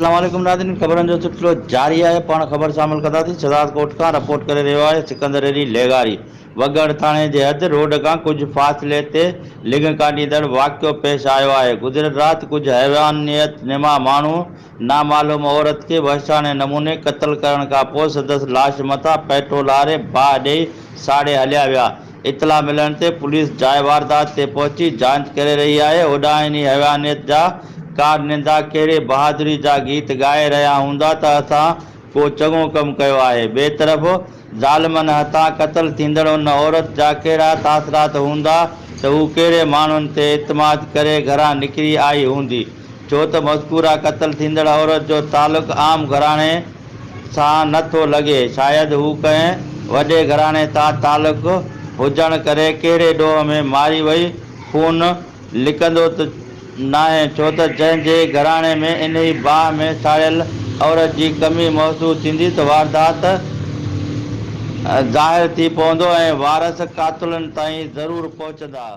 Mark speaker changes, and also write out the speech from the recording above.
Speaker 1: अस्सलाम नाज़रीन, ख़बरनि जो सिलसिलो जारी आहे। पाण ख़बर शामिल कंदासीं। शहजाद कोट खां रिपोर्ट करे रहियो आहे सिकंदर अली लेगारी। वगड़ थाणे जे हद रोड खां कुझु फ़ासिले ते लिङ काढींदड़ वाक़ियो पेश आयो आहे। गुज़िरियल राति कुझु हैवानियत निमा माण्हू नामालूम औरत खे वहशाणे नमूने क़त्ल करण खां पोइ संदसि लाश मथां पेट्रोल आरे बाहि ॾेई साड़े हलिया विया। इतला मिलण ते पुलिस जाइ वारदात ते पहुची जांच करे रही आहे। होॾां इन्ही हैवानियत जा कारनिंदा कहिड़े बहादुरी जा गीत ॻाए रहिया हूंदा त असां को चङो कमु कयो आहे। ॿिए तरफ़ ज़ालिमनि हथां क़त्ल थींदड़ उन औरत जा कहिड़ा तासिरात हूंदा त हू कहिड़े माण्हुनि ते इतमाद करे घरां निकिरी आई हूंदी, छो त मज़कूरा क़त्ल थींदड़ औरत जो तालुक़ु आम घराणे सां नथो लॻे। शायदि हू कंहिं वॾे घराणे सां तालुक़ु हुजण करे कहिड़े ॾोह में मारी वई खून लिकंदो त नाहे, छो त जंहिंजे घराणे में इन ई बाहि में साड़ियल औरत जी कमी महसूस थींदी त वारदात ज़ाहिर थी पवंदो ऐं वारस क़ातिलनि ताईं ज़रूरु पहुचंदा।